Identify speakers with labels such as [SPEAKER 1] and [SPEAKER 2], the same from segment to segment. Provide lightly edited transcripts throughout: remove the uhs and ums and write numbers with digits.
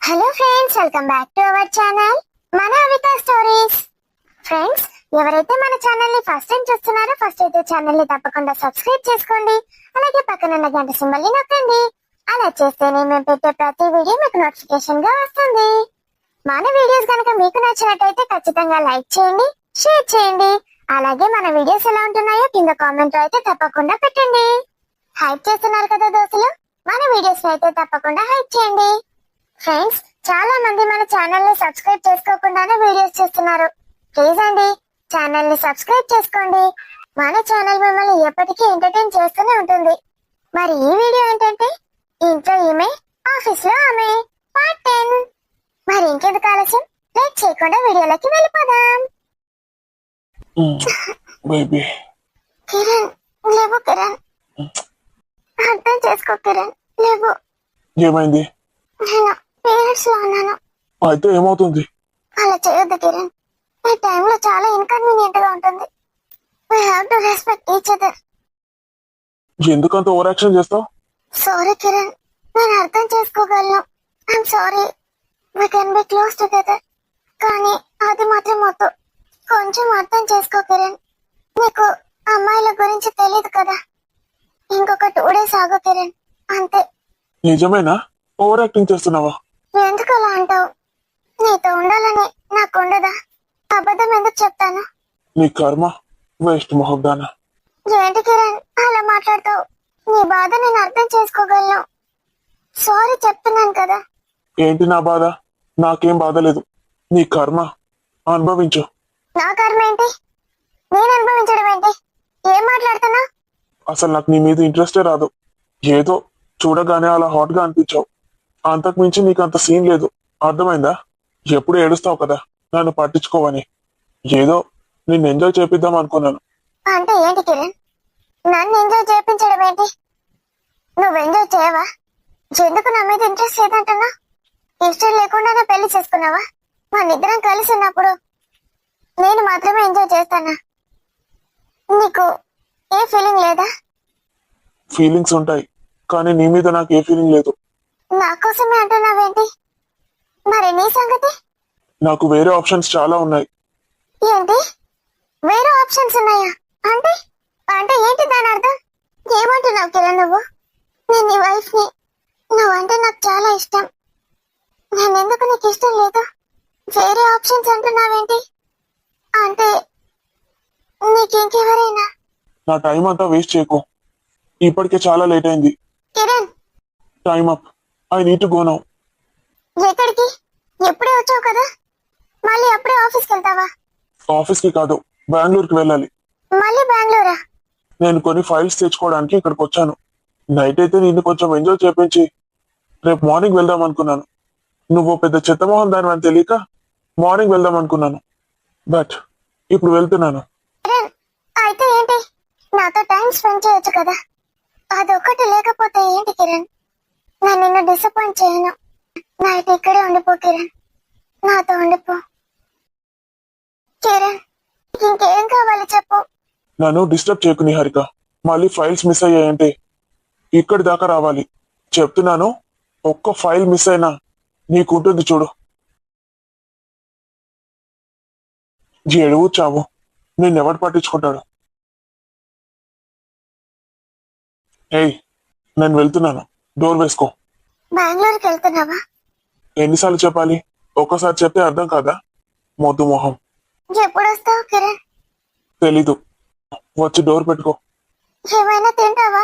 [SPEAKER 1] Hello friends, welcome back to our channel మన అవిత stories. Friends, ఎవరైతే మన ఛానల్ ని ఫస్ట్ టైం చూస్తున్నారో ఫస్ట్ అయితే ఛానల్ ని తప్పకుండా సబ్స్క్రైబ్ చేసుకోండి. అలాగే పక్కన ఉన్న గంట సింబల్ ని నొక్కండి. అలా చేస్తేనే మేము పెట్టే ప్రతి వీడియో మీకు నోటిఫికేషన్ గా వస్తుంది. మన వీడియోస్ కనుక మీకు నచ్చినట్టయితే ఖచ్చితంగా లైక్ చేయండి, షేర్ చేయండి. అలాగే మన వీడియోస్ ఎలా ఉంటున్నాయో కింద కామెంట్ అయితే తప్పకుండా పెట్టండి. హైప్ చేస్తున్నారు కదా దోస్తులు, మన వీడియోస్ అయితే తప్పకుండా హైప్ చేయండి. ఫ్రెండ్స్, చాలా మంది మన ఛానల్ ని సబ్స్క్రైబ్ చేసుకోకుండానే వీడియోస్ చూస్తున్నారు. ప్లీజ్ అండి, ఛానల్ ని సబ్స్క్రైబ్ చేసుకోండి. మన ఛానల్ మిమ్మల్ని ఎప్పటికీ ఎంటర్టైన్ చేస్తూనే ఉంటుంది. మరి ఈ వీడియో ఏంటంటే ఇంట్లో ఈమె ఆఫీస్ లో ఆమె పార్ట్ 10. మరి ఇంకెందుకు ఆలస్యం, లేట్ చేయకుండా వీడియోలోకి వెళ్ళిపోదాం. కిరణ్, లేవు కిరణ్, అర్థం చేసుకో కిరణ్, లేవు.
[SPEAKER 2] ఏమైంది?
[SPEAKER 1] నేను పీరియడ్స్ లో ఉన్నాను.
[SPEAKER 2] అయితే ఏమవుతుంది?
[SPEAKER 1] అలా చేయొద్దు కిరణ్, ఈ టైంలో చాలా ఇన్కన్వీనియంట్ గా ఉంటుంది. We have to respect each other.
[SPEAKER 2] ఎందుకంత ఓవర్ యాక్షన్ చేస్తావు?
[SPEAKER 1] సారీ కిరణ్, నేను అర్థం చేసుకోగలను. I'm sorry, we can be close together. కానీ అది మాత్రం వద్దు, కొంచెం అర్థం చేసుకో కిరణ్. నీకు అమ్మాయిల గురించి తెలియదు కదా. ఇంకొక 2 days ఆగు కిరణ్, అంతే.
[SPEAKER 2] నిజమేనా? ఓవర్ యాక్టింగ్ చేస్తున్నావా?
[SPEAKER 1] ఎందుకు అలా అంటావు? నీతో ఉండాలని నాకు ఉండదా? అబద్ధం ఎందుకు చెప్తాను?
[SPEAKER 2] నీ కర్మ, వేస్ట్ మొహబ్దానా.
[SPEAKER 1] ఏంటి కిరణ్ అలా మాట్లాడతావు? నీ బాధ నేను అర్థం చేసుకోగలను. సారీ చెప్తున్నాను కదా.
[SPEAKER 2] ఏంటి నా బాధ? నాకేం బాధ లేదు. నీ కర్మ అనుభవించు.
[SPEAKER 1] నా కర్మ ఏంటి? నేను అనుభవించడం ఏంటి? ఏం మాట్లాడుతున్నా?
[SPEAKER 2] అసలు నాకు నీ మీద ఇంట్రెస్టే రాదు. ఏదో చూడగానే అలా హాట్ గా అనిపించావు. అంతకు మించి నీకు అంత సీన్ లేదు. అర్థమైందా? ఎప్పుడు ఏడుస్తావు కదా నన్ను పట్టించుకోవని. ఏదో నిన్ను ఎంజాయ్ చేపిద్దాం అనుకున్నాను.
[SPEAKER 1] అంటే ఏంటి కిరణ్? నన్ను ఎంజాయ్ చేయించడం ఏంటి? నువ్వు ఎంజాయ్ చేయవా? ఎందుకు నా మీద ఇంట్రెస్ట్ లేదంటున్నా? ఇష్టం లేకుండానే పెళ్లి చేసుకున్నావా? మన ఇద్దరం కలిసి ఉన్నప్పుడు నేను మాత్రమే ఎంజాయ్ చేస్తానా? నీకు ఏ ఫీలింగ్ లేదా?
[SPEAKER 2] ఫీలింగ్స్ ఉంటాయి, కానీ నీ మీద నాకు ఏ ఫీలింగ్ లేదు.
[SPEAKER 1] నా కోసమే అంటున్నావేంటి? మరి నీ సంగతి?
[SPEAKER 2] నాకు వేరే ఆప్షన్స్ చాలా ఉన్నాయి.
[SPEAKER 1] ఏంటి? వేరే ఆప్షన్స్ ఉన్నాయా? అంటే అంటే ఏంటి దాని అర్థం? ఏమంటున్నావు కిరణ్ నువ్వు? నేను నీ వైఫ్ ని. నువ్వంటే నాకు చాలా ఇష్టం. నేను ఎందుకు నీకు ఇష్టం లేదు? వేరే ఆప్షన్స్ అంటున్నావేంటి? అంటే నీకు ఇంకెవరైనా?
[SPEAKER 2] నా టైం అంతా వేస్ట్ చేయకు. ఇప్పటికే చాలా లేట్ అయింది.
[SPEAKER 1] Kiran,
[SPEAKER 2] time up. I need to go now.
[SPEAKER 1] ఎక్కడికి? ఎప్పుడే వచ్చావు కదా, మళ్ళీ అప్పుడే ఆఫీస్కి వెళ్తావా?
[SPEAKER 2] ఆఫీస్ కి కాదు, బెంగళూరుకి వెళ్ళాలి.
[SPEAKER 1] మళ్ళీ బెంగళూరా?
[SPEAKER 2] నేను కొన్ని ఫైల్స్ తెచ్చుకోవడానికి ఇక్కడికి వచ్చాను. నైట్ అయితే నిన్ను కొంచెం ఎంజాయ్ చేపించి రేపు మార్నింగ్ వెళ్దాం అనుకున్నాను. నువ్వు పెద్ద చెత్తమోహన్ దాని అని తెలియక మార్నింగ్ వెళ్దాం అనుకున్నాను. బట్ ఇప్పుడు వెళ్తున్నాను.
[SPEAKER 1] కిరణ్, అయితే ఏంటి? నాతో టైం స్పెండ్ చేయొచ్చు కదా. అదొక్కటి లేకపోతే ఏంటి కిరణ్? నేను నిన్ను డిసప్పాయింట్ చేయను. నైట్ ఇక్కడే ఉండిపో కిరణ్, నాతో ఉండిపో. కిరణ్, ఇంకేం కావాలి చెప్పు.
[SPEAKER 2] నన్ను డిస్టర్బ్ చేయకు నిహారిక. మళ్ళీ ఫైల్స్ మిస్ అయ్యాయంటే ఇక్కడి దాకా రావాలి. చెప్తున్నాను, ఒక్క ఫైల్ మిస్ అయినా నీకుంటుంది చూడు. ఎడువు చావు, నిన్నెవడు పట్టించుకుంటాడు? ఏయ్, నేను వెళ్తున్నాను. డోర్ వేసుకో.
[SPEAKER 1] బెంగళూరుకి వెళ్తున్నావా?
[SPEAKER 2] ఎన్నిసార్లు చెప్పాలి? ఒక్కసారి చెప్తే అర్థం కాదా? మొద్దు మొహం.
[SPEAKER 1] ఎప్పుడు వస్తావు కిరణ్?
[SPEAKER 2] తెలీదు. వచ్చి డోర్ పెట్టుకో.
[SPEAKER 1] ఏమైనా తింటావా?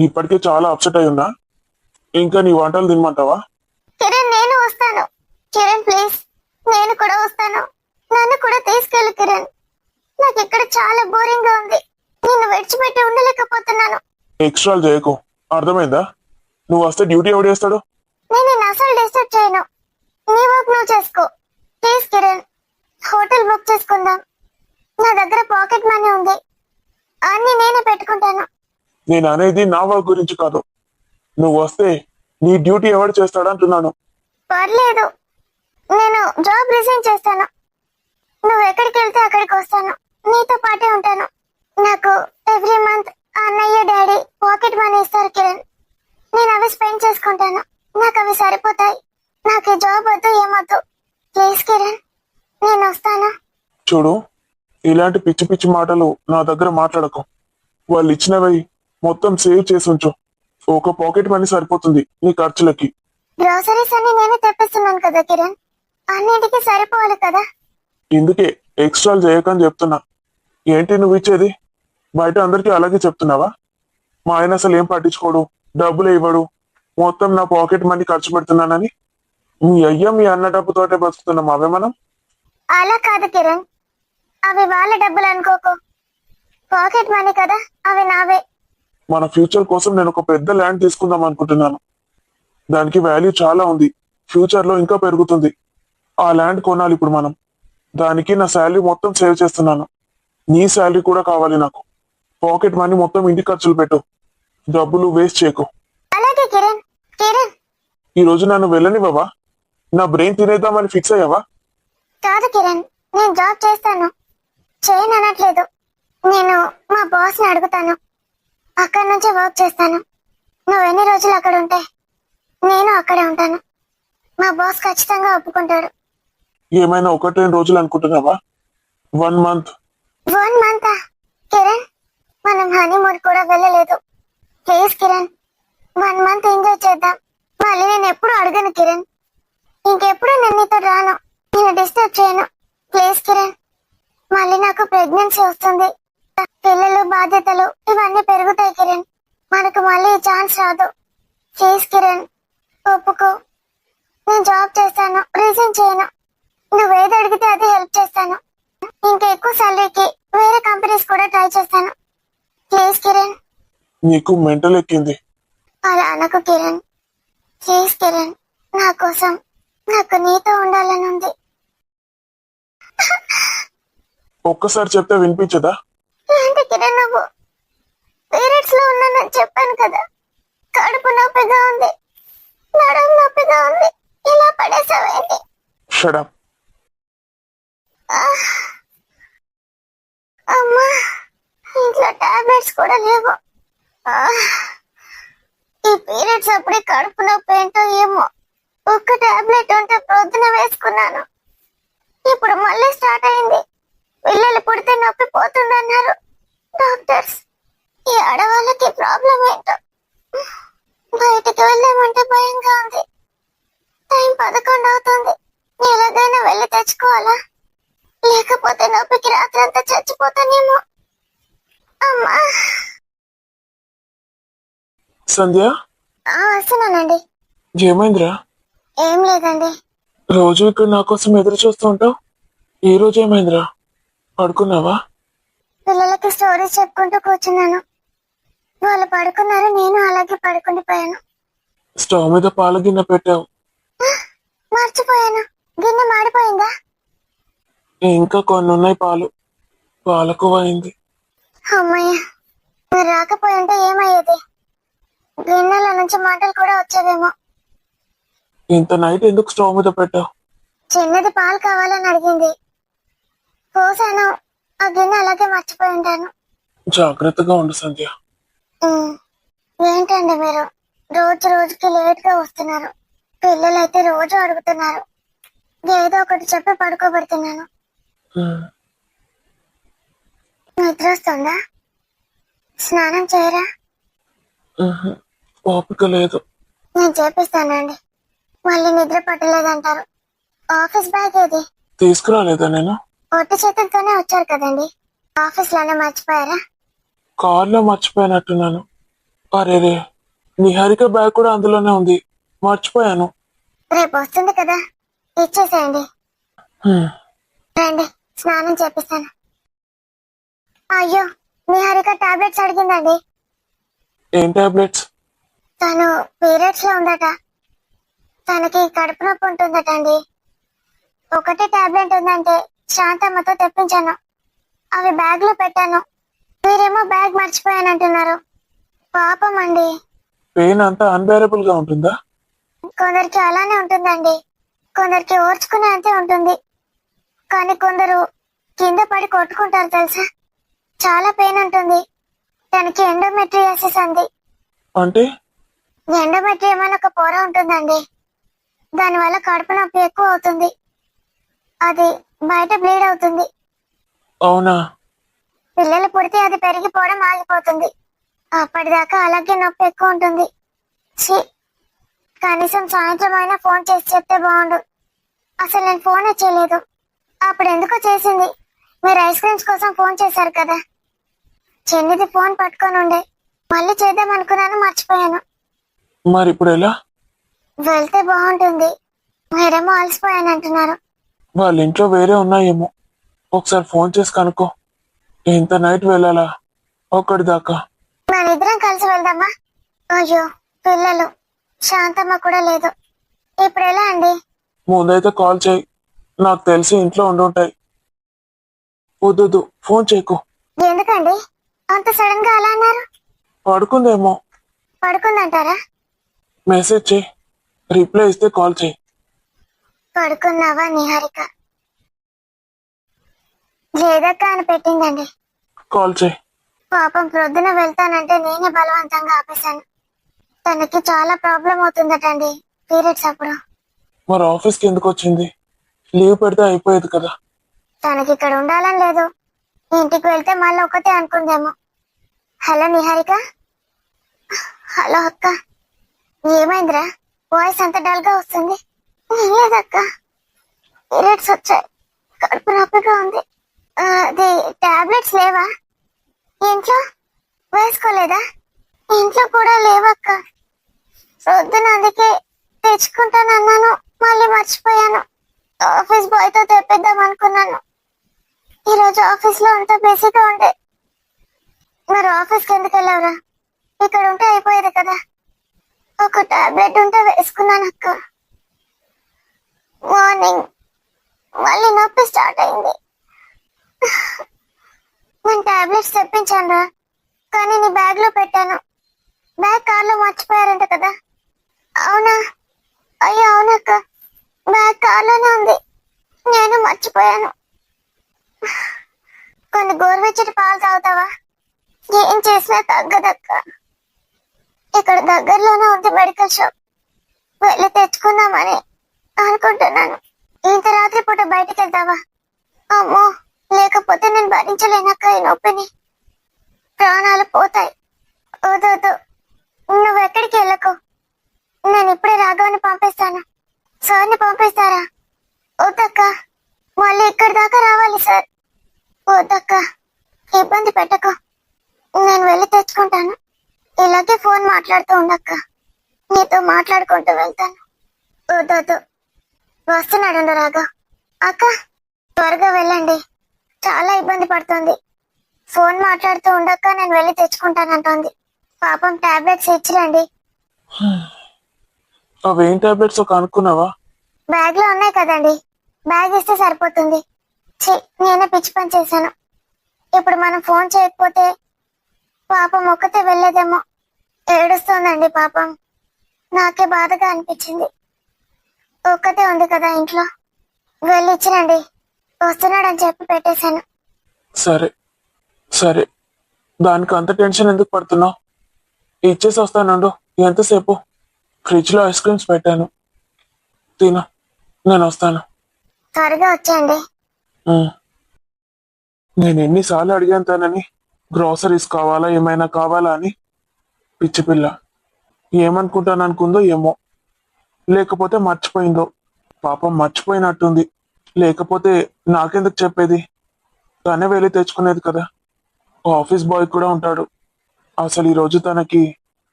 [SPEAKER 2] ఇప్పటికే చాలా అప్సెట్ అయి ఉన్నా, ఇంకా నీ వంటలు తినమంటావా?
[SPEAKER 1] కిరణ్, నేను వస్తాను. కిరణ్ ప్లీజ్, నేను కూడా వస్తాను. నన్ను కూడా తీసుకెళ్ళు కిరణ్. నాకు ఇక్కడ చాలా బోరింగ్ గా ఉంది. నిన్ను విడిచిపెట్టి ఉండలేకపోతున్నాను.
[SPEAKER 2] ఎక్స్ట్రాలు చేయకు, అర్థమైందా? నువ్వు వస్తే డ్యూటీ ఎవడు చేస్తాడు?
[SPEAKER 1] నేను నిన్ను అసలు డిస్టర్బ్ చేయను. నీ వర్క్ నువ్వు చేసుకో ప్లీజ్ కిరణ్. హోటల్ బుక్ చేసుకుందాం. నా దగ్గర పాకెట్ మనీ ఉంది, అన్ని నేనే పెట్టుకుంటాను.
[SPEAKER 2] నేను అనేది నా వర్క్ గురించి కాదు. నువ్వు వస్తే నీ డ్యూటీ ఎవడు చేస్తాడు అంటున్నాను.
[SPEAKER 1] పర్లేదు, నేను జాబ్ రిజైన్ చేస్తాను. నువ్వు ఎక్కడికి వెళ్తే అక్కడికి వస్తాను. నీతో పాటే ఉంటాను. నాకు ఎవ్రీ మంత్ అన్నయ్య డాడీ పాకెట్ మనీ ఇస్తారు కిరణ్. నేను అవి స్పెండ్ చేసుకుంటాను. నాకు అవి సరిపోతాయి. నాకు ఈ జాబ్ వద్దు ఏమొద్దు. ప్లీజ్ కిరణ్, నేను వస్తాను.
[SPEAKER 2] చూడు, ఇలాంటి పిచ్చి పిచ్చి మాటలు నా దగ్గర మాట్లాడకు. వాళ్ళు ఇచ్చినవి మొత్తం సేవ్ చేసి ఉంచు. ఒక పాకెట్ మనీ సరిపోతుంది నీ ఖర్చులకి.
[SPEAKER 1] గ్రోసరీస్ అన్ని నేనే తెప్పిస్తున్నాను కదా కిరణ్, అన్నింటికి సరిపోవాలి కదా.
[SPEAKER 2] ఇందుకే ఎక్స్ట్రాలు చేయకని చెప్తున్నా. ఏంటి నువ్వు ఇచ్చేది? బయట అందరికీ అలాగే చెప్తున్నావా? మా ఆయన అసలు ఏం పట్టించుకోడు, డబ్బులు ఇవ్వడు, మొత్తం నా పాకెట్ మనీ ఖర్చు పెడుతున్నానని. మీ అయ్య మీ అన్న డబ్బుతోటే బతుకుతున్నాం అవే మనం.
[SPEAKER 1] అలా కాదు కిరణ్, అవి వాళ్ళ డబ్బులు అనుకోకు. పాకెట్ మనీ కదా, అవి నావే.
[SPEAKER 2] మన ఫ్యూచర్ కోసం నేను ఒక పెద్ద ల్యాండ్ తీసుకుందాం అనుకుంటున్నాను. దానికి వాల్యూ చాలా ఉంది, ఫ్యూచర్ లో ఇంకా పెరుగుతుంది. ఆ ల్యాండ్ కొనాలి ఇప్పుడు మనం. దానికి నా శాలరీ మొత్తం సేవ్ చేస్తున్నాను. నీ శాలరీ కూడా కావాలి నాకు. పాకెట్ మనీ మొత్తం ఇంటి ఖర్చులు పెట్టు, డబ్బులు వేస్ట్ చేయకు.
[SPEAKER 1] అలాగే కిరణ్. కిరణ్,
[SPEAKER 2] ఈ రోజు నన్ను వెళ్ళనివ్వవా? నా బ్రెయిన్ తినేద్దామని ఫిక్స్ అయ్యావా?
[SPEAKER 1] కాదు కిరణ్, నేను జాబ్ చేస్తాను. చేయను అనట్లేదు. నేను మా బాస్ ని అడుగుతాను, అక్కడి నుంచే వర్క్ చేస్తాను. నువ్వు ఎన్ని రోజులు అక్కడ ఉంటే నేను అక్కడే ఉంటాను. మా బాస్ ఖచ్చితంగా ఒప్పుకుంటాడు.
[SPEAKER 2] ఏమైనా 1-2 రోజులు అనుకుంటున్నావా? 1 month?
[SPEAKER 1] 1 month? కిరణ్, మనం హనీమూన్ కూడా వెళ్ళలేదు. ప్లీజ్ కిరణ్, 1 month ఎంజాయ్ చేద్దాం. మళ్ళీ నేను ఎప్పుడు అడగను కిరణ్. ఇంకెప్పుడు నేను నీతో రాను, నేను డిస్టర్బ్ చేయను. ప్లీజ్ కిరణ్. మళ్ళీ నాకు ప్రెగ్నెన్సీ వస్తుంది, పిల్లలు, బాధ్యతలు ఇవన్నీ పెరుగుతాయి కిరణ్. మనకు మళ్ళీ ఈ ఛాన్స్ రాదు. ప్లీజ్ కిరణ్, ఒప్పుకో. నేను జాబ్ చేస్తాను, రీజన్ చేయను. నువ్వేది అడిగితే అది హెల్ప్ చేస్తాను. ఇంకా ఎక్కువ సాలరీకి వేరే కంపెనీస్ కూడా ట్రై చేస్తాను. ప్లీజ్ కిరణ్.
[SPEAKER 2] నీకు మెంటల్ ఎక్కింది.
[SPEAKER 1] అలా అనకు కిరణ్. ప్లీజ్ కిరణ్, నా కోసం నాకు నీతో ఉండాలని ఉంది.
[SPEAKER 2] ఒక్కసారి చెప్తే వినిపించదా?
[SPEAKER 1] ఏంటి కిరణ్ నువ్వు? పీరియడ్స్ లో ఉన్నానని చెప్పాను కదా. కడుపు నొప్పిగా ఉంది, నడుము నొప్పిగా ఉంది. ఇలా పడేసావేంటి?
[SPEAKER 2] Shut up.
[SPEAKER 1] అమ్మా, ఇంట్లో టాబ్లెట్స్ కూడా లేవు. ఈ పీరియడ్స్ అప్పుడే కడుపు నొప్పి ఏంటో ఏమో. ఒక్క టాబ్లెట్ ఉంటే ప్రొద్దున వేసుకున్నాను, ఇప్పుడు మళ్ళీ స్టార్ట్ అయింది. పిల్లలు పుడితే నొప్పి పోతుందన్నారు డాక్టర్స్. ఈ ఆడవాళ్ళకి ప్రాబ్లం ఏంటో. బయటికి వెళ్ళామంటే భయంగా ఉంది. టైం 11 అవుతుంది. ఎలాగైనా వెళ్ళి తెచ్చుకోవాలా, లేకపోతే నొప్పికి రాత్రంతా చచ్చిపోతానేమో. అమ్మా.
[SPEAKER 2] సంధ్య,
[SPEAKER 1] వస్తున్నానండి.
[SPEAKER 2] ఏమైందిరా?
[SPEAKER 1] ఏం లేదండి.
[SPEAKER 2] రోజు ఇక్కడ నా కోసం ఎదురు చూస్తూ ఉంటావు, ఈ రోజు ఏమైందిరా? పడుకున్నావా?
[SPEAKER 1] పిల్లలకి స్టోరీస్ చెప్పుకుంటూ కూర్చున్నాను. వాళ్ళు పడుకున్నారు, నేను అలాగే పడుకుండిపోయాను.
[SPEAKER 2] స్టవ్ మీద పాల గిన్నె పెట్టావు.
[SPEAKER 1] మర్చిపోయాను, గిన్నె మాడిపోయిందా?
[SPEAKER 2] ఇంకా కొన్ని ఉన్నాయి పాలు. పాలకువ అయింది.
[SPEAKER 1] అమ్మయ్య, మీరు రాకపోయింటే ఏమయ్యేది? గిన్నెల నుంచి మంటలు కూడా వచ్చేవేమో.
[SPEAKER 2] ఇంత నైట్ ఎందుకు స్టవ్ మీద పెట్టావు?
[SPEAKER 1] చిన్నది పాలు కావాలని అడిగింది, పోసాను. ఆ గిన్నె అలాగే మర్చిపోయి ఉంటాను.
[SPEAKER 2] జాగ్రత్తగా ఉండు సంధ్య.
[SPEAKER 1] ఏంటండి మీరు రోజు రోజుకి లేట్ గా వస్తున్నారు. పిల్లలైతే రోజు అడుగుతున్నారు. ఏదో ఒకటి చెప్పి పడుకోబెడుతున్నాను. నిద్ర వస్తుందా? స్నానం చేయరా?
[SPEAKER 2] ఓపిక లేదు.
[SPEAKER 1] నేను చేపిస్తానండి. మళ్ళీ నిద్ర పట్టలేదంటారు. ఆఫీస్ బ్యాగ్ ఏది?
[SPEAKER 2] తీసుకురాలేదా నేను?
[SPEAKER 1] ఒట్టి చేతులతోనే వచ్చారు కదండి. ఆఫీస్ లోనే మర్చిపోయారా?
[SPEAKER 2] కార్లో మర్చిపోయినట్టున్నాను. అరేరే, నిహారిక బ్యాగ్ కూడా అందులోనే ఉంది, మర్చిపోయాను.
[SPEAKER 1] రేపు వస్తుంది కదా, ఇచ్చేసేయండి. రండి, స్నానం చేపిస్తాను. అయ్యో, నిహారిక టాబ్లెట్స్ అడిగిందండి.
[SPEAKER 2] ఏం టాబ్లెట్స్?
[SPEAKER 1] తను పీరియడ్స్ లో ఉందట. తనకి కడుపు నొప్పి ఉంటుందట అండి. ఒకటే టాబ్లెట్ ఉందంటే శాంతమ్మతో తెప్పించాను. అవి బ్యాగ్ లో పెట్టాను. మీరేమో బ్యాగ్ మర్చిపోయానంటున్నారు. పాపం అండి.
[SPEAKER 2] పెయిన్ అంతా అన్బేరబుల్ గా ఉంటుందా?
[SPEAKER 1] కొందరికి అలానే ఉంటుందండి, కొందరికి ఓర్చుకునే అంతే ఉంటుంది. కానీ కొందరు కింద పడి కొట్టుకుంటారు తెలుసా. చాలా పెయిన్ ఉంటుంది. తనకి ఎండోమెట్రియాసిస్ అంది.
[SPEAKER 2] అంటే?
[SPEAKER 1] ఎండోమెట్రియం అని ఒక పొర ఉంటుందండి. దానివల్ల కడుపు నొప్పి ఎక్కువ అవుతుంది. అది బయట బ్లీడ్ అవుతుంది.
[SPEAKER 2] అవునా?
[SPEAKER 1] పిల్లలు పుడితే అది పెరిగిపోవడం ఆగిపోతుంది. అప్పటిదాకా అలాగే నొప్పి ఎక్కువ ఉంటుంది. ఛీ, కనీసం సాయంత్రం అయినా ఫోన్ చేసి చెప్తే బాగుండు. అసలు నేను ఫోనే చేయలేదు. అప్పుడు ఎందుకో చేసింది. మీరు ఐస్ క్రీమ్స్ కోసం ఫోన్ చేశారు కదా, చెన్నిది ఫోన్ పట్టుకొని ఉండే. మళ్ళీ చేద్దాం అనుకున్నాను, మర్చిపోయాను.
[SPEAKER 2] మరి ఇప్పుడు ఎలా?
[SPEAKER 1] వెళ్తే బాగుంటుంది. మీరేమో అలసిపోయాను అంటున్నారు.
[SPEAKER 2] వాళ్ళ ఇంట్లో వేరే ఉన్నాయేమో. ఒకసారి ఫోన్ చేసి కనుక్కో. ఇంత నైట్ వెళ్ళాలా ఒక్కడి దాకా?
[SPEAKER 1] మన ఇద్దరం కలిసి వెళ్దామా? అయ్యో, పిల్లలు, శాంతమ్మ కూడా లేదు. ఇప్పుడు ఎలా అండి?
[SPEAKER 2] ముందైతే కాల్ చేయి. నాకు తెలిసి ఇంట్లో ఉండుంటాయి. వద్దు, ఫోన్ చేయకు.
[SPEAKER 1] ఎందుకండి అంత సడన్ గా అలా అన్నారు?
[SPEAKER 2] పడుకుందేమో.
[SPEAKER 1] పడుకుందంటారా?
[SPEAKER 2] మెసేజ్ చేయి. రిప్లై ఇస్తే కాల్ చేయి.
[SPEAKER 1] పడుకున్నావా నిహారిక? లేదక్క అని పెట్టిందండి.
[SPEAKER 2] కాల్ చేయి.
[SPEAKER 1] పాపం ప్రొద్దున వెళ్తానంటే నేనే బలవంతంగా ఆపేశాను. తనకి చాలా ప్రాబ్లం అవుతుందటండి పీరియడ్స్ అప్పుడు.
[SPEAKER 2] మరి ఆఫీస్కి ఎందుకు వచ్చింది? లీవ్ పెడితే అయిపోయేది కదా.
[SPEAKER 1] తనకి ఇక్కడ ఉండాలని లేదు. ఇంటికి వెళ్తే మళ్ళీ ఒకటే అనుకుందేమో. హలో నిహారిక. హలో అక్క. ఏమైందిరా, వాయిస్ అంత డల్ గా వస్తుంది? ఏం లేదక్క, పీరియడ్స్ వచ్చాయి, కడుపు నొప్పిగా ఉంది. అది టాబ్లెట్స్ లేవా ఇంట్లో? వేసుకోలేదా? ఇంట్లో కూడా లేవక్క. పొద్దున అందుకే తెచ్చుకుంటానన్నాను, మళ్ళీ మర్చిపోయాను. ఆఫీస్ బాయ్ తో తెప్పిద్దాం అనుకున్నాను. ఈరోజు ఆఫీస్ లో అంతా బిజీగా ఉండే. మరి ఆఫీస్కి ఎందుకు వెళ్ళావురా? ఇక్కడ ఉంటే అయిపోయేది కదా. ఒక టాబ్లెట్ ఉంటే వేసుకున్నాను అక్క. మార్నింగ్ మళ్ళీ నొప్పి స్టార్ట్ అయింది. నేను టాబ్లెట్స్ తెప్పించాను రా, కానీ నీ బ్యాగ్ లో పెట్టాను. బ్యాగ్ కార్లో మర్చిపోయారంట కదా? అవునా? అయ్యో అవునక్క, బ్యాగ్ కార్లోనే ఉంది, నేను మర్చిపోయాను. కొన్ని గోరువెచ్చటి పాలు తాగుతావా? ఏం చేసినా తగ్గదక్క. ఇక్కడ దగ్గరలోనే ఉంది మెడికల్ షాప్, వెళ్ళి తెచ్చుకుందామని అనుకుంటున్నాను. ఇంత రాత్రి పూట బయటికి వెళ్తావా? అమ్మో, లేకపోతే నేను భరించలేనక్క ఈ నొప్పిని. ప్రాణాలు పోతాయి. వద్దు, నువ్వు ఎక్కడికి వెళ్ళకు. నేను ఇప్పుడే రాఘవని పంపిస్తాను. సార్ని పంపిస్తారా? వద్దక్క, మళ్ళీ ఇక్కడి దాకా రావాలి సార్. వద్దక్క, ఇబ్బంది పెట్టకు, నేను వెళ్ళి తెచ్చుకుంటాను. ఇలాగే ఫోన్ మాట్లాడుతూ ఉండక్క, నీతో మాట్లాడుకుంటూ వెళ్తాను. వద్దు, వస్తున్నాడు రాఘవ్. అక్క, త్వరగా వెళ్ళండి, చాలా ఇబ్బంది పడుతుంది. ఫోన్ మాట్లాడుతూ ఉండక్క, నేను వెళ్ళి తెచ్చుకుంటానంటోంది. పాపం టాబ్లెట్స్ ఇచ్చిరండి.
[SPEAKER 2] అవేం టాబ్లెట్స్ కనుక్కున్నావా?
[SPEAKER 1] బ్యాగ్ లో ఉన్నాయి కదండి, బ్యాగ్ ఇస్తే సరిపోతుంది. నేనే పిచ్చి పని చేశాను. ఇప్పుడు మనం ఫోన్ చేయకపోతే పాపం ఒక్కతే వెళ్ళేదేమో. ఏడుస్తోందండి పాపం. నాకే బాధగా అనిపించింది. ఒక్కతే ఉంది కదా ఇంట్లో. వెళ్ళి ఇచ్చిరండి, వస్తున్నాడని చెప్పి పెట్టేశాను.
[SPEAKER 2] సరే, దానికి అంత టెన్షన్ ఎందుకు పడుతున్నావు? ఇచ్చేసి వస్తానండు. ఎంతసేపు? ఫ్రిడ్జ్ లో ఐస్ క్రీమ్స్ పెట్టాను, తిను, నేను వస్తాను.
[SPEAKER 1] త్వరగా వచ్చేయండి.
[SPEAKER 2] నేను ఎన్నిసార్లు అడిగాను తనని, గ్రోసరీస్ కావాలా, ఏమైనా కావాలా అని. పిచ్చి పిల్ల ఏమనుకుంటాను అనుకుందో ఏమో, లేకపోతే మర్చిపోయిందో. పాపం మర్చిపోయినట్టుంది. లేకపోతే నాకెందుకు చెప్పేది? తనే వెళ్ళి తెచ్చుకునేది కదా. ఆఫీస్ బాయ్ కూడా ఉంటాడు. అసలు ఈ రోజు తనకి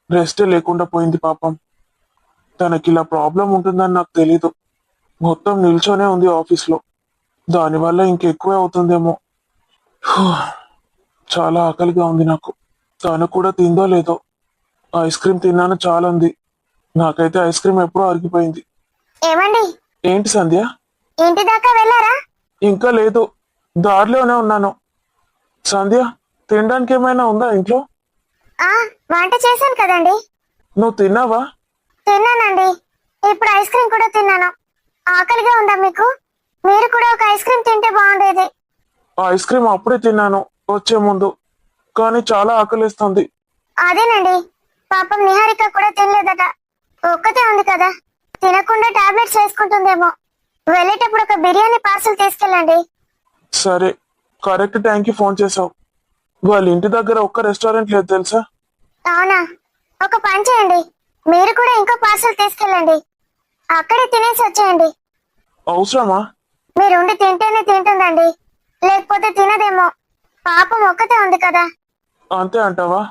[SPEAKER 2] రెస్టే లేకుండా పోయింది పాపం. తనకి ఇలా ప్రాబ్లం ఉంటుందని నాకు తెలీదు. మొత్తం నిల్చొనే ఉంది ఆఫీస్లో. దానివల్ల ఇంకెక్కువే అవుతుందేమో. హూ, చాలా ఆకలిగా ఉంది నాకు. తను కూడా తిందో లేదో. ఐస్ క్రీమ్ తిన్నాను చాలా ఉంది. నాకైతే ఐస్ క్రీమ్ ఎప్పుడూ అరిగిపోయింది.
[SPEAKER 1] ఏమండి?
[SPEAKER 2] ఏంటి సంధ్య?
[SPEAKER 1] ఇంటి దాకా వెళ్ళారా?
[SPEAKER 2] ఇంకా లేదు, దారిలోనే ఉన్నాను. సంధ్య, తినడానికి ఏమైనా ఉందా ఇంట్లో?
[SPEAKER 1] వంట చేశాను కదండి.
[SPEAKER 2] నువ్వు తిన్నావా?
[SPEAKER 1] తిన్నానండి, ఇప్పుడు ఐస్ క్రీమ్ కూడా తిన్నాను. ఆకలిగా ఉందా మీకు? మీరు కూడా ఒక ఐస్ క్రీమ్ తింటే బాగుండేది.
[SPEAKER 2] ఐస్ క్రీమ్ అప్పుడే తిన్నాను వచ్చే ముందు, కానీ చాలా ఆకలిస్తుంది.
[SPEAKER 1] అదేనండి, పాపం నిహారిక కూడా తినలేదట, ఒక్కతే ఉంది కదా. తినకుండా టాబ్లెట్స్ వేసుకుంటుందేమో. వెళ్ళేటప్పుడు ఒక బిర్యానీ పార్సల్ తీసుకెళ్ళండి.
[SPEAKER 2] సరే, కరెక్ట్ టైంకి ఫోన్ చేసావు. వాళ్ళ ఇంటి దగ్గర ఒక్క రెస్టారెంట్ లేదు తెలుసా?
[SPEAKER 1] అవునా? ఒక పని చేయండి, మీరు కూడా ఇంకో పార్సల్ తీసుకెళ్ళండి. అక్కడే తినేసి వచ్చేయండి.
[SPEAKER 2] అవసరమా?
[SPEAKER 1] మీరు ఉండి తింటేనే తింటుందండి, లేకపోతే తినదేమో. పాపం ఒక్కతే ఉంది కదా.
[SPEAKER 2] అంతే అంటావా?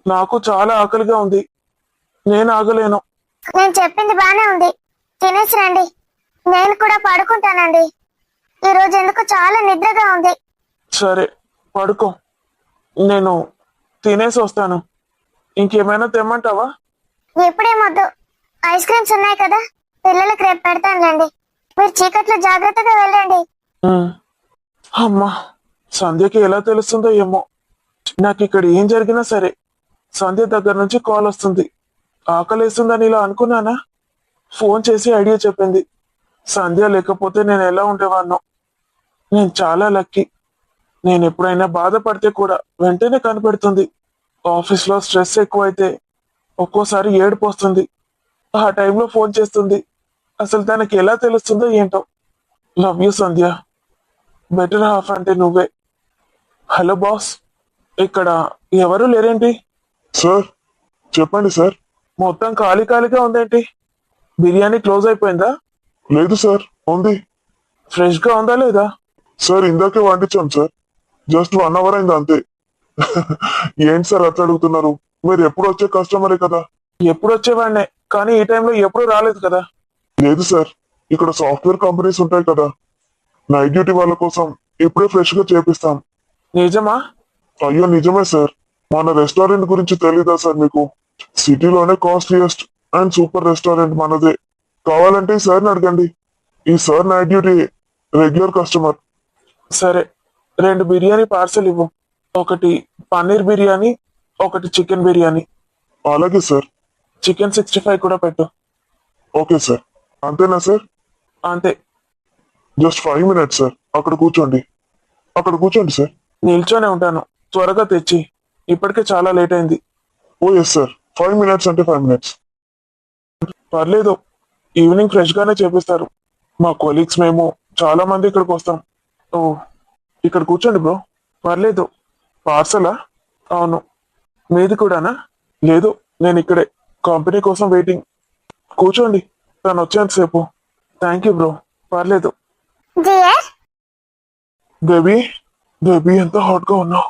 [SPEAKER 2] నాకు చాలా ఆకలిగా ఉంది, నేను ఆగలేను.
[SPEAKER 1] నేను చెప్పింది బానే ఉంది, తినేసి రండి. నేను కూడా పడుకుంటానండి, ఈ రోజు ఎందుకు చాలా నిద్రగా ఉంది.
[SPEAKER 2] సరే, పడుకో, నేను తినేసి వస్తాను. ఇంకేమైనా తెమ్మంటావా?
[SPEAKER 1] ఇప్పుడేమొద్దు, ఐస్ క్రీమ్స్ ఉన్నాయి కదా, పిల్లలకు రేపు పెడతానులేండి. మీరు చీకట్లో జాగ్రత్తగా వెళ్ళండి.
[SPEAKER 2] ఉమ్, అమ్మా, సంధ్యకి ఎలా తెలుస్తుందో ఏమో. నాకు ఇక్కడ ఏం జరిగినా సరే సంధ్య దగ్గర నుంచి కాల్ వస్తుంది. ఆకలేస్తుందని ఇలా అనుకున్నానా? ఫోన్ చేసి ఐడియా చెప్పింది. సంధ్య లేకపోతే నేను ఎలా ఉండేవాడినో. నేను చాలా లక్కీ. నేను ఎప్పుడైనా బాధపడితే కూడా వెంటనే కనిపెడుతుంది. ఆఫీస్లో స్ట్రెస్ ఎక్కువైతే ఒక్కోసారి ఏడుపు వస్తుంది, ఆ టైంలో ఫోన్ చేస్తుంది. అసలు తనకి ఎలా తెలుస్తుందో ఏంటో. Love you Sandhya, better half అంటే నువ్వే. హలో బాస్, ఇక్కడ ఎవరు లేరేంటి? సార్ చెప్పండి సార్. మొత్తం ఖాళీ ఖాళీగా ఉందేంటి? బిర్యానీ క్లోజ్ అయిపోయిందా? లేదు సార్, ఉంది. ఫ్రెష్ గా ఉందా లేదా? సార్ ఇందాకే వండించాం సార్, జస్ట్ 1 అవర్ అయింది అంతే. ఏంటి సార్ అట్లా అడుగుతున్నారు? మీరు ఎప్పుడు వచ్చే కస్టమరే కదా. ఎప్పుడు వచ్చేవాడినే, కానీ ఈ టైంలో ఎప్పుడు రాలేదు కదా. లేదు సార్, ఇక్కడ సాఫ్ట్వేర్ కంపెనీస్ ఉంటాయి కదా, నైట్ డ్యూటీ వాళ్ళ కోసం ఇప్పుడే ఫ్రెష్ గా చేపిస్తాం. నిజమా? అయ్యో నిజమే సార్. మన రెస్టారెంట్ గురించి తెలీదా సార్ మీకు? సిటీలోనే కాస్ట్లీయెస్ట్ అండ్ సూపర్ రెస్టారెంట్ మనదే. కావాలంటే ఈ సార్ని అడగండి, ఈ sir night duty regular customer. సరే, 2 బిర్యానీ పార్సల్ ఇవ్వు. ఒకటి పన్నీర్ బిర్యానీ, ఒకటి చికెన్ బిర్యానీ. అలాగే సార్. చికెన్ 65 కూడా పెట్టు. Okay sir. అంతేనా సార్? అంతే. జస్ట్ 5 మినిట్స్ సార్, అక్కడ కూర్చోండి. అక్కడ కూర్చోండి సార్. నిల్చొనే ఉంటాను, త్వరగా తెచ్చి, ఇప్పటికే చాలా లేట్ అయింది. ఓ ఎస్ సార్, 5 మినిట్స్ అంటే 5 మినిట్స్. పర్లేదు, ఈవినింగ్ ఫ్రెష్ గానే చేపిస్తారు. మా కొలీగ్స్ మేము చాలా మంది ఇక్కడికి వస్తాం. ఓ, ఇక్కడ కూర్చోండి బ్రో. పర్లేదు. పార్సలా? అవును. మీది కూడానా? లేదు, నేను ఇక్కడే కంపెనీ కోసం వెయిటింగ్. కూర్చోండి, తను వచ్చేంతసేపు. Thank you bro. పర్లేదు.
[SPEAKER 1] డియర్,
[SPEAKER 2] బేబీ, బేబీ ఎంత హాట్ గా ఉన్నావు.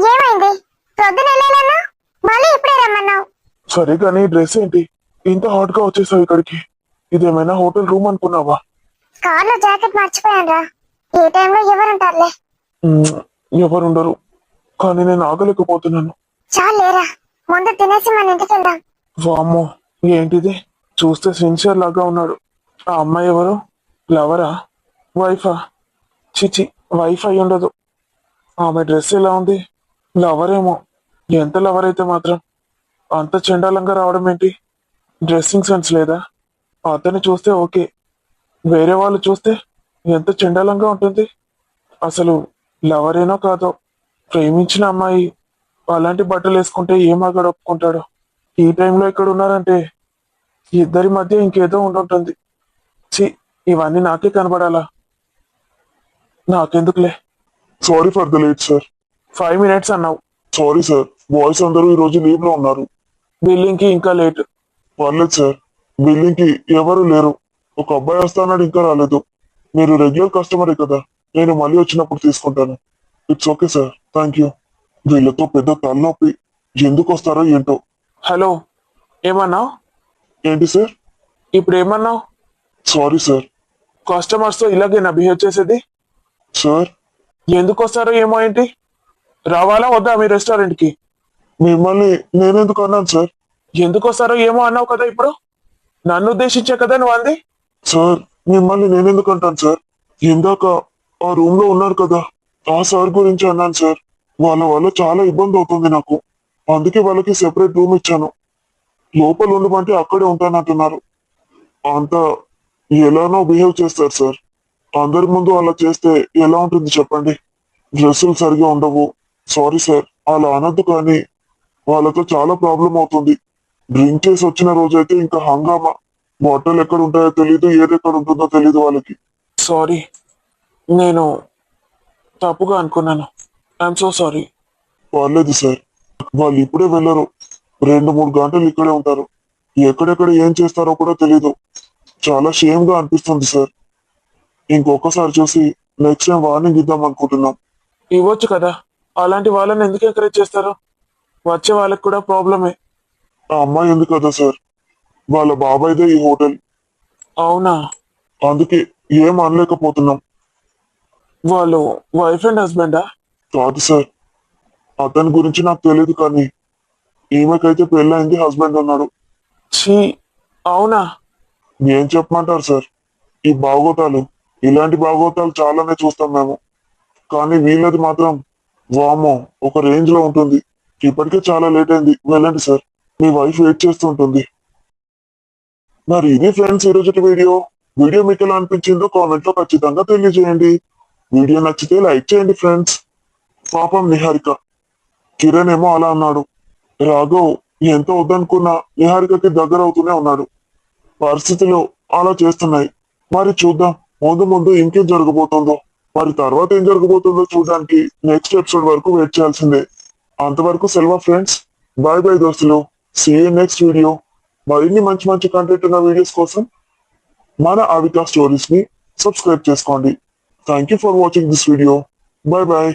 [SPEAKER 1] ఏమైంది? పొద్దున వెళ్ళాలన్నా, మళ్ళీ ఇప్పుడే రమ్మన్నావు.
[SPEAKER 2] సరే కానీ డ్రెస్ ఏంటి ఇంత హాట్ గా వచ్చేసావు ఇక్కడికి? ఇదేమైనా హోటల్ రూమ్ అనుకున్నావా?
[SPEAKER 1] కార్లో జాకెట్ మర్చిపోయానురా, ఈ టైంలో ఎవరుంటారులే.
[SPEAKER 2] ఎవరుండరు, కానీ నేను ఆగలేకపోతున్నాను.
[SPEAKER 1] చాలేరా, ముందు తినేసి మన ఇంటికి వెళ్దాం.
[SPEAKER 2] వామ్మో, ఏంటిది? చూస్తే సిన్సియర్ లాగా ఉన్నాడు. ఆ అమ్మాయి ఎవరు? లవరా? వైఫా? చిచి, వైఫ్ అయి ఉండదు. ఆమె డ్రెస్ ఎలా ఉంది? లవరేమో. ఎంత లవర్ అయితే మాత్రం అంత చెండాలంగా రావడం ఏంటి? డ్రెస్సింగ్ సెన్స్ లేదా? అతన్ని చూస్తే ఓకే, వేరే వాళ్ళు చూస్తే ఎంత చెండాలంగా ఉంటుంది. అసలు లవరేనో కాదో, ప్రేమించిన అమ్మాయి అలాంటి బట్టలు వేసుకుంటే ఏ మగాడు ఒప్పుకుంటాడు? ఈ టైంలో ఇక్కడ ఉన్నారంటే ఇద్దరి మధ్య ఇంకేదో ఉండుంటుంది. చి, ఇవన్నీ నాకే కనబడాలా? నాకెందుకులే. Sorry for the late sir. 5 minutes అన్నావు. సారీ సార్, బాయ్స్ అందరూ ఈ రోజు లీవ్ లో ఉన్నారు. బిల్లింగ్ కి ఇంకా లేట్. పర్లేదు సార్, బిల్లింగ్ కి ఎవరు లేరు. ఒక అబ్బాయి వస్తానాడు, ఇంకా రాలేదు. మీరు రెగ్యులర్ కస్టమరే కదా, నేను మళ్ళీ వచ్చినప్పుడు తీసుకుంటాను. It's okay sir, thank you. వీళ్ళతో పెద్ద తలనొప్పి, ఎందుకు వస్తారో ఏంటో. హలో, ఏమన్నావు? ఏంటి సార్? ఇప్పుడు ఏమన్నావు? Sorry sir. కస్టమర్స్ తో ఇలాగేనా బిహేవ్ చేసేది? సార్, ఎందుకు వస్తారో ఏమో ఏంటి? రావాలా వద్దా మీ రెస్టారెంట్ కి? మిమ్మల్ని నేనెందుకు అన్నాను సార్? ఎందుకు వస్తారో ఏమో అన్నావు కదా ఇప్పుడు. నన్ను ఉద్దేశించే కదా నువ్వు అంది. సార్, మిమ్మల్ని నేనెందుకు అంటాను సార్? ఇందాక ఆ రూమ్ లో ఉన్నారు కదా, ఆ సార్ గురించి అన్నాను సార్. వాళ్ళ వల్ల చాలా ఇబ్బంది అవుతుంది నాకు, అందుకే వాళ్ళకి సెపరేట్ రూమ్ ఇచ్చాను. లోపల ఉండమంటే అక్కడే ఉంటానంటున్నారు. అంత ఎలానో బిహేవ్ చేస్తారు సార్. అందరి ముందు అలా చేస్తే ఎలా ఉంటుంది చెప్పండి? డ్రెస్సులు సరిగా ఉండవు. సారీ సార్, అలా అనొద్దు, కానీ వాళ్ళతో చాలా ప్రాబ్లం అవుతుంది. డ్రింక్ చేసి వచ్చిన రోజైతే ఇంకా హంగామా. బట్టలు ఎక్కడ ఉంటాయో తెలీదు, ఏది ఎక్కడ ఉంటుందో తెలీదు వాళ్ళకి. సారీ, నేను తప్పుగా అనుకున్నాను. I'm so sorry. పర్లేదు సార్, వాళ్ళు ఇప్పుడే వెళ్ళరు. 2-3 గంటలు ఇక్కడే ఉంటారు. ఎక్కడెక్కడ ఏం చేస్తారో కూడా తెలీదు. చాలా షేమ్ గా అనిపిస్తుంది సార్. ఇంకొకసారి చూసి నెక్స్ట్ టైం వార్నింగ్ ఇద్దాం అనుకుంటున్నాం. ఇవ్వచ్చు కదా, అలాంటి వాళ్ళని ఎందుకు ఎంకరేజ్ చేస్తారు? వచ్చే వాళ్ళకి కూడా ప్రాబ్లమే. ఆ అమ్మాయి ఉంది కదా సార్, వాళ్ళ బాబాయ్దే ఈ హోటల్. అవునా? అందుకే ఏం అనలేకపోతున్నాం. వాళ్ళు వైఫ్ అండ్ హస్బెండా? కాదు సార్, అతని గురించి నాకు తెలియదు, కానీ ఈమెకైతే పెళ్ళైంది, హస్బెండ్ ఉన్నాడు. ఛీ, అవునా? ఏం చెప్పమంటారు సార్, ఈ భాగోతాలు, ఇలాంటి భాగోతాలు చాలానే చూస్తాం మేము, కానీ వీళ్ళది మాత్రం వామో ఒక రేంజ్ లో ఉంటుంది. ఇప్పటికే చాలా లేట్ అయింది, వెళ్ళండి సార్, మీ వైఫ్ వెయిట్ చేస్తుంటుంది. మరి ఇది ఫ్రెండ్స్ ఈరోజు వీడియో. వీడియో మీకు ఎలా అనిపించిందో కామెంట్ లో ఖచ్చితంగా తెలియజేయండి. వీడియో నచ్చితే లైక్ చేయండి ఫ్రెండ్స్. పాపం నిహారిక, కిరణ్ ఏమో అలా అన్నాడు, రాఘవ్ ఎంత వద్దనుకున్నా నిహారికకి దగ్గర అవుతూనే ఉన్నాడు. పరిస్థితులు అలా చేస్తున్నాయి. మరి చూద్దాం ముందు ముందు ఇంకేం జరగబోతుందో. మరి తర్వాత ఏం జరగబోతుందో చూడడానికి నెక్స్ట్ ఎపిసోడ్ వరకు వెయిట్ చేయాల్సిందే. అంతవరకు సెలవు ఫ్రెండ్స్. బాయ్ బాయ్ దోస్తులు. See you next video. మరిన్ని మంచి మంచి కంటెంట్ ఉన్న వీడియోస్ కోసం మన అవికా స్టోరీస్ ని సబ్స్క్రైబ్ చేసుకోండి. Thank you for watching this video. Bye bye.